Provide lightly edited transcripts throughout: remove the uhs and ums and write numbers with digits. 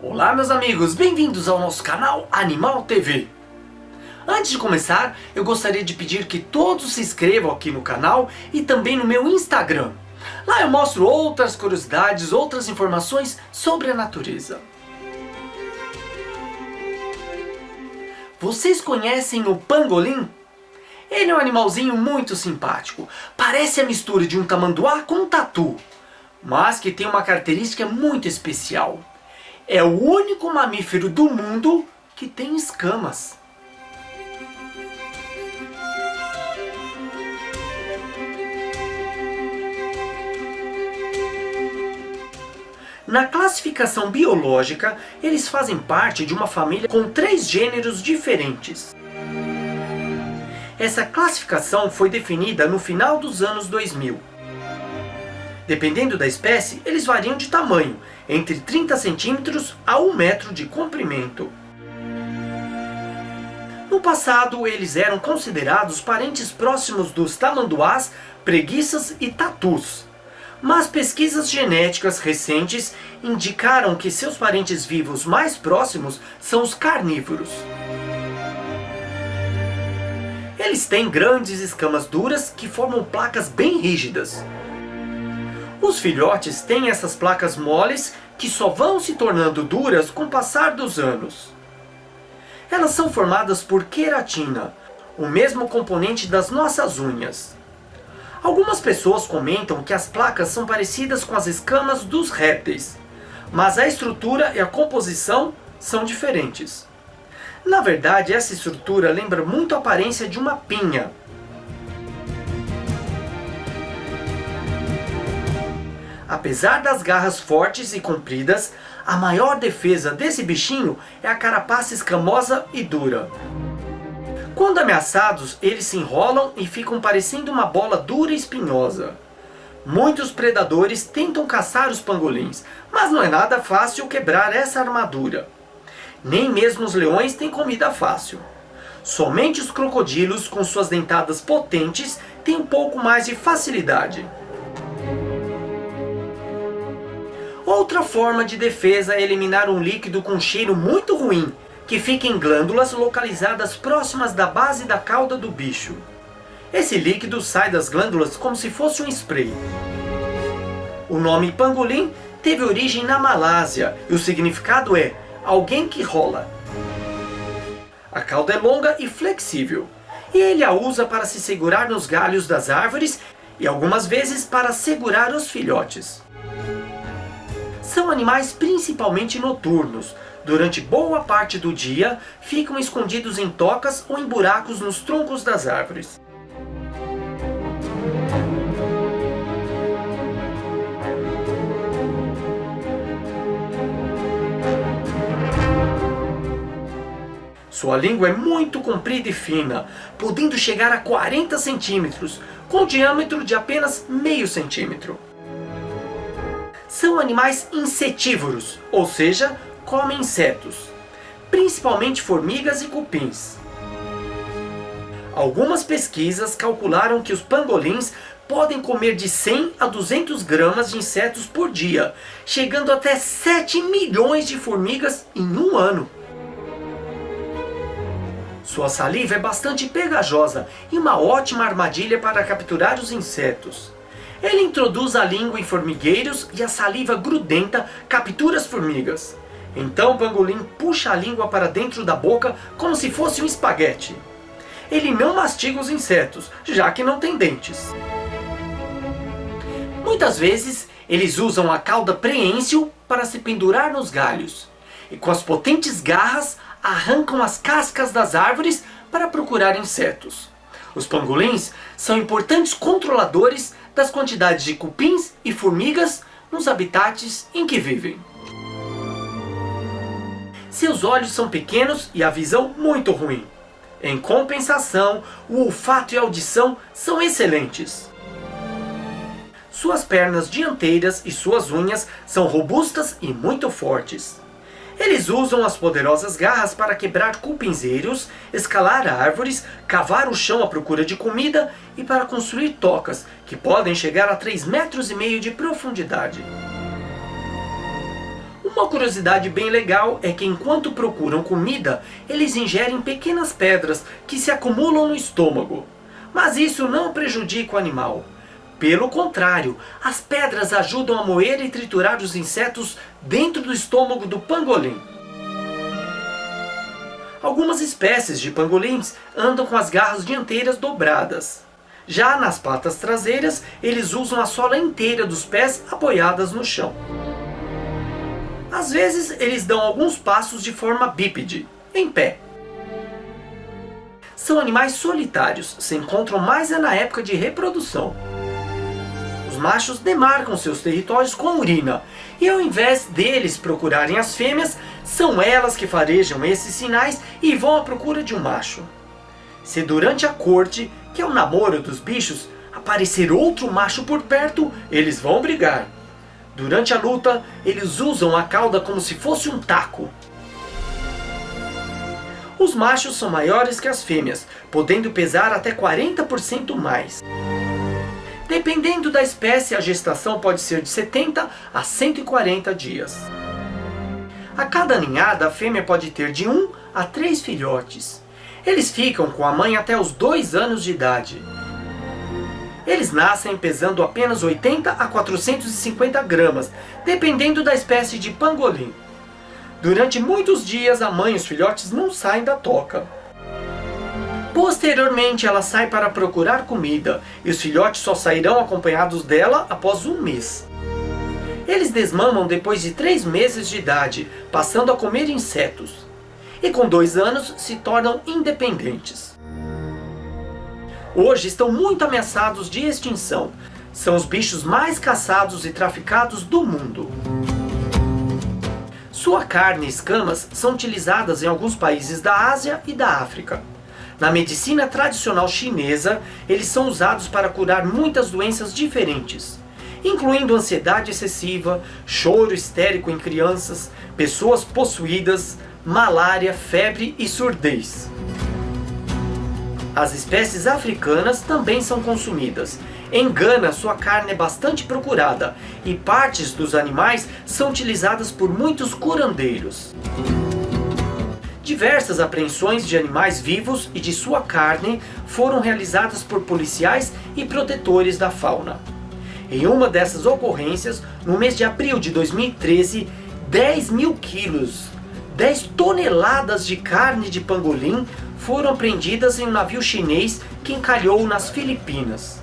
Olá meus amigos, bem-vindos ao nosso canal Animal TV. Antes de começar, eu gostaria de pedir que todos se inscrevam aqui no canal e também no meu Instagram. Lá eu mostro outras curiosidades, outras informações sobre a natureza. Vocês conhecem o pangolim? Ele é um animalzinho muito simpático, parece a mistura de um tamanduá com um tatu, mas que tem uma característica muito especial. É o único mamífero do mundo que tem escamas. Na classificação biológica, eles fazem parte de uma família com 3 gêneros diferentes. Essa classificação foi definida no final dos anos 2000. Dependendo da espécie, eles variam de tamanho, entre 30 centímetros a 1 metro de comprimento. No passado, eles eram considerados parentes próximos dos tamanduás, preguiças e tatus. Mas pesquisas genéticas recentes indicaram que seus parentes vivos mais próximos são os carnívoros. Eles têm grandes escamas duras que formam placas bem rígidas. Os filhotes têm essas placas moles que só vão se tornando duras com o passar dos anos. Elas são formadas por queratina, o mesmo componente das nossas unhas. Algumas pessoas comentam que as placas são parecidas com as escamas dos répteis, mas a estrutura e a composição são diferentes. Na verdade, essa estrutura lembra muito a aparência de uma pinha. Apesar das garras fortes e compridas, a maior defesa desse bichinho é a carapaça escamosa e dura. Quando ameaçados, eles se enrolam e ficam parecendo uma bola dura e espinhosa. Muitos predadores tentam caçar os pangolins, mas não é nada fácil quebrar essa armadura. Nem mesmo os leões têm comida fácil. Somente os crocodilos, com suas dentadas potentes, têm um pouco mais de facilidade. Outra forma de defesa é eliminar um líquido com cheiro muito ruim, que fica em glândulas localizadas próximas da base da cauda do bicho. Esse líquido sai das glândulas como se fosse um spray. O nome pangolim teve origem na Malásia e o significado é alguém que rola. A cauda é longa e flexível, e ele a usa para se segurar nos galhos das árvores e algumas vezes para segurar os filhotes. São animais principalmente noturnos. Durante boa parte do dia, ficam escondidos em tocas ou em buracos nos troncos das árvores. Sua língua é muito comprida e fina, podendo chegar a 40 centímetros, com diâmetro de apenas meio centímetro. São animais insetívoros, ou seja, comem insetos, principalmente formigas e cupins. Algumas pesquisas calcularam que os pangolins podem comer de 100 a 200 gramas de insetos por dia, chegando até 7 milhões de formigas em um ano. Sua saliva é bastante pegajosa e uma ótima armadilha para capturar os insetos. Ele introduz a língua em formigueiros e a saliva grudenta captura as formigas. Então o pangolim puxa a língua para dentro da boca como se fosse um espaguete. Ele não mastiga os insetos, já que não tem dentes. Muitas vezes eles usam a cauda preênsil para se pendurar nos galhos. E com as potentes garras arrancam as cascas das árvores para procurar insetos. Os pangolins são importantes controladores das quantidades de cupins e formigas nos habitats em que vivem. Seus olhos são pequenos e a visão muito ruim. Em compensação, o olfato e a audição são excelentes. Suas pernas dianteiras e suas unhas são robustas e muito fortes. Eles usam as poderosas garras para quebrar cupinzeiros, escalar árvores, cavar o chão à procura de comida e para construir tocas, que podem chegar a 3,5 metros de profundidade. Uma curiosidade bem legal é que enquanto procuram comida, eles ingerem pequenas pedras que se acumulam no estômago. Mas isso não prejudica o animal. Pelo contrário, as pedras ajudam a moer e triturar os insetos dentro do estômago do pangolim. Algumas espécies de pangolins andam com as garras dianteiras dobradas. Já nas patas traseiras, eles usam a sola inteira dos pés apoiadas no chão. Às vezes, eles dão alguns passos de forma bípede, em pé. São animais solitários, se encontram mais na época de reprodução. Os machos demarcam seus territórios com urina, e ao invés deles procurarem as fêmeas, são elas que farejam esses sinais e vão à procura de um macho. Se durante a corte, que é o namoro dos bichos, aparecer outro macho por perto, eles vão brigar. Durante a luta, eles usam a cauda como se fosse um taco. Os machos são maiores que as fêmeas, podendo pesar até 40% mais. Dependendo da espécie, a gestação pode ser de 70 a 140 dias. A cada ninhada, a fêmea pode ter de 1 a 3 filhotes. Eles ficam com a mãe até os 2 anos de idade. Eles nascem pesando apenas 80 a 450 gramas, dependendo da espécie de pangolim. Durante muitos dias, a mãe e os filhotes não saem da toca. Posteriormente, ela sai para procurar comida, e os filhotes só sairão acompanhados dela após 1 mês. Eles desmamam depois de 3 meses de idade, passando a comer insetos. E com 2 anos, se tornam independentes. Hoje estão muito ameaçados de extinção. São os bichos mais caçados e traficados do mundo. Sua carne e escamas são utilizadas em alguns países da Ásia e da África. Na medicina tradicional chinesa, eles são usados para curar muitas doenças diferentes, incluindo ansiedade excessiva, choro histérico em crianças, pessoas possuídas, malária, febre e surdez. As espécies africanas também são consumidas. Em Gana, sua carne é bastante procurada e partes dos animais são utilizadas por muitos curandeiros. Diversas apreensões de animais vivos e de sua carne foram realizadas por policiais e protetores da fauna. Em uma dessas ocorrências, no mês de abril de 2013, 10.000 quilos, 10 toneladas de carne de pangolim foram apreendidas em um navio chinês que encalhou nas Filipinas.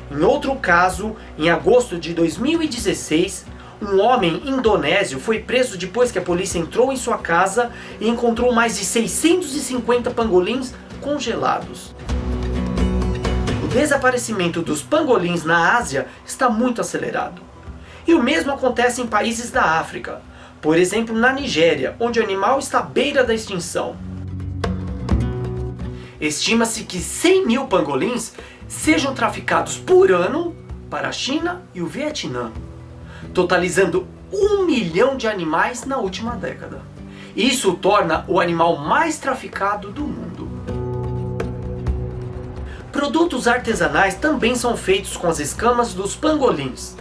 Em outro caso, em agosto de 2016, um homem indonésio foi preso depois que a polícia entrou em sua casa e encontrou mais de 650 pangolins congelados. O desaparecimento dos pangolins na Ásia está muito acelerado. E o mesmo acontece em países da África, por exemplo na Nigéria, onde o animal está à beira da extinção. Estima-se que 100.000 pangolins sejam traficados por ano para a China e o Vietnã, totalizando 1 milhão de animais na última década. Isso o torna o animal mais traficado do mundo. Produtos artesanais também são feitos com as escamas dos pangolins.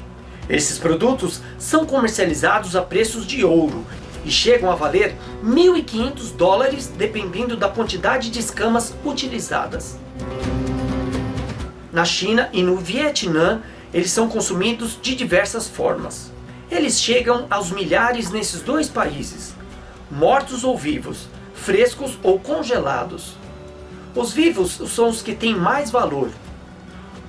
Esses produtos são comercializados a preços de ouro e chegam a valer $1.500 dependendo da quantidade de escamas utilizadas. Na China e no Vietnã, eles são consumidos de diversas formas. Eles chegam aos milhares nesses 2 países, mortos ou vivos, frescos ou congelados. Os vivos são os que têm mais valor.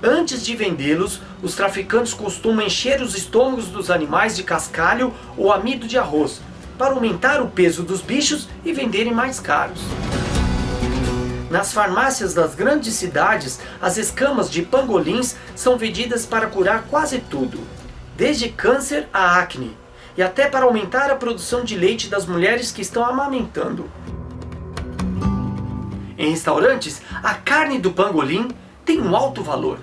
Antes de vendê-los, os traficantes costumam encher os estômagos dos animais de cascalho ou amido de arroz, para aumentar o peso dos bichos e venderem mais caros. Nas farmácias das grandes cidades, as escamas de pangolins são vendidas para curar quase tudo, desde câncer a acne, e até para aumentar a produção de leite das mulheres que estão amamentando. Em restaurantes, a carne do pangolim tem um alto valor.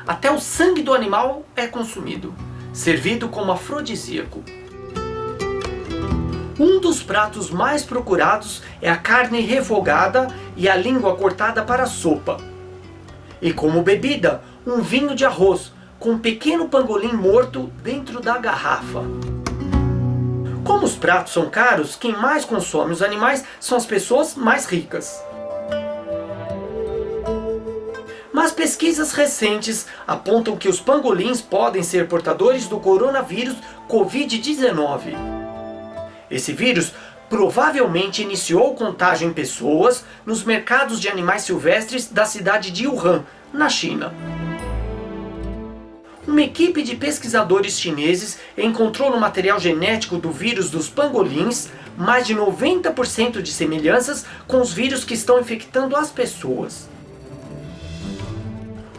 Até o sangue do animal é consumido, servido como afrodisíaco. Um dos pratos mais procurados é a carne refogada e a língua cortada para sopa. E como bebida, um vinho de arroz com um pequeno pangolim morto dentro da garrafa. Como os pratos são caros, quem mais consome os animais são as pessoas mais ricas. Mas pesquisas recentes apontam que os pangolins podem ser portadores do coronavírus Covid-19. Esse vírus provavelmente iniciou o contágio em pessoas nos mercados de animais silvestres da cidade de Wuhan, na China. Uma equipe de pesquisadores chineses encontrou no material genético do vírus dos pangolins mais de 90% de semelhanças com os vírus que estão infectando as pessoas.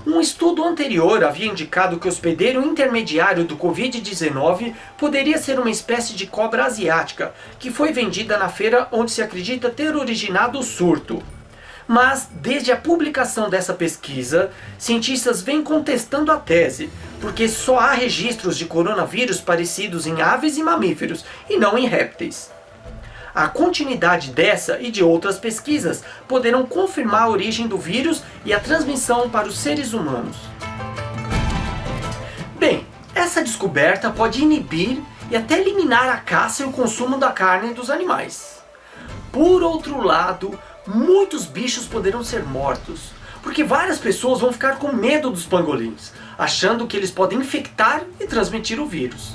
Um estudo anterior havia indicado que o hospedeiro intermediário do Covid-19 poderia ser uma espécie de cobra asiática, que foi vendida na feira onde se acredita ter originado o surto. Mas, desde a publicação dessa pesquisa, cientistas vêm contestando a tese, porque só há registros de coronavírus parecidos em aves e mamíferos, e não em répteis. A continuidade dessa e de outras pesquisas poderão confirmar a origem do vírus e a transmissão para os seres humanos. Bem, essa descoberta pode inibir e até eliminar a caça e o consumo da carne dos animais. Por outro lado, muitos bichos poderão ser mortos, porque várias pessoas vão ficar com medo dos pangolins, achando que eles podem infectar e transmitir o vírus.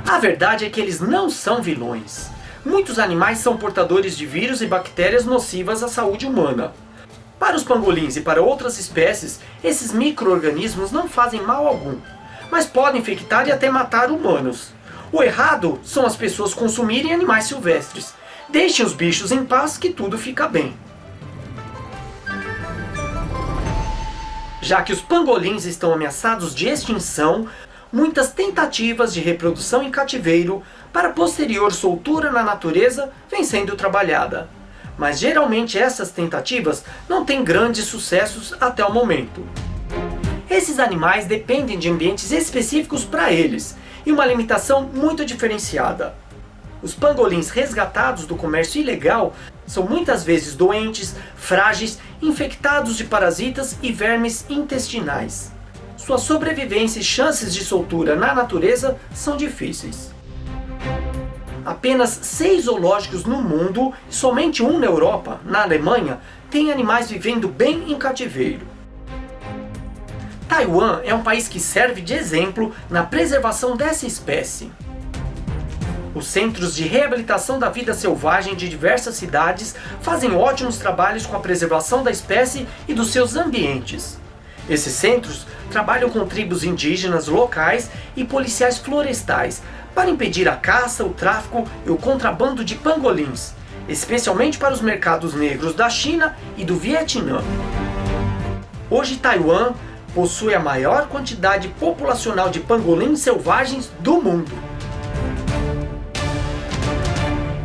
A verdade é que eles não são vilões. Muitos animais são portadores de vírus e bactérias nocivas à saúde humana. Para os pangolins e para outras espécies, esses micro-organismos não fazem mal algum, mas podem infectar e até matar humanos. O errado são as pessoas consumirem animais silvestres. Deixem os bichos em paz que tudo fica bem. Já que os pangolins estão ameaçados de extinção, muitas tentativas de reprodução em cativeiro para posterior soltura na natureza vêm sendo trabalhada. Mas geralmente essas tentativas não têm grandes sucessos até o momento. Esses animais dependem de ambientes específicos para eles e uma alimentação muito diferenciada. Os pangolins resgatados do comércio ilegal são muitas vezes doentes, frágeis, infectados de parasitas e vermes intestinais. Sua sobrevivência e chances de soltura na natureza são difíceis. Apenas 6 zoológicos no mundo, e somente um na Europa, na Alemanha, têm animais vivendo bem em cativeiro. Taiwan é um país que serve de exemplo na preservação dessa espécie. Os centros de reabilitação da vida selvagem de diversas cidades fazem ótimos trabalhos com a preservação da espécie e dos seus ambientes. Esses centros trabalham com tribos indígenas locais e policiais florestais para impedir a caça, o tráfico e o contrabando de pangolins, especialmente para os mercados negros da China e do Vietnã. Hoje, Taiwan possui a maior quantidade populacional de pangolins selvagens do mundo.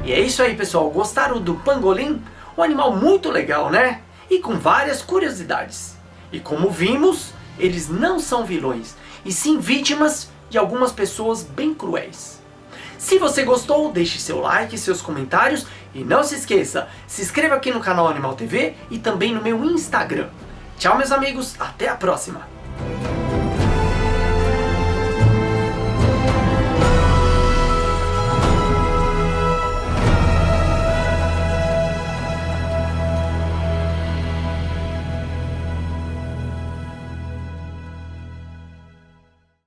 E é isso aí, pessoal. Gostaram do pangolim? Um animal muito legal, né? E com várias curiosidades. E como vimos, eles não são vilões, e sim vítimas de algumas pessoas bem cruéis. Se você gostou, deixe seu like, seus comentários e não se esqueça, se inscreva aqui no canal Animal TV e também no meu Instagram. Tchau, meus amigos, até a próxima!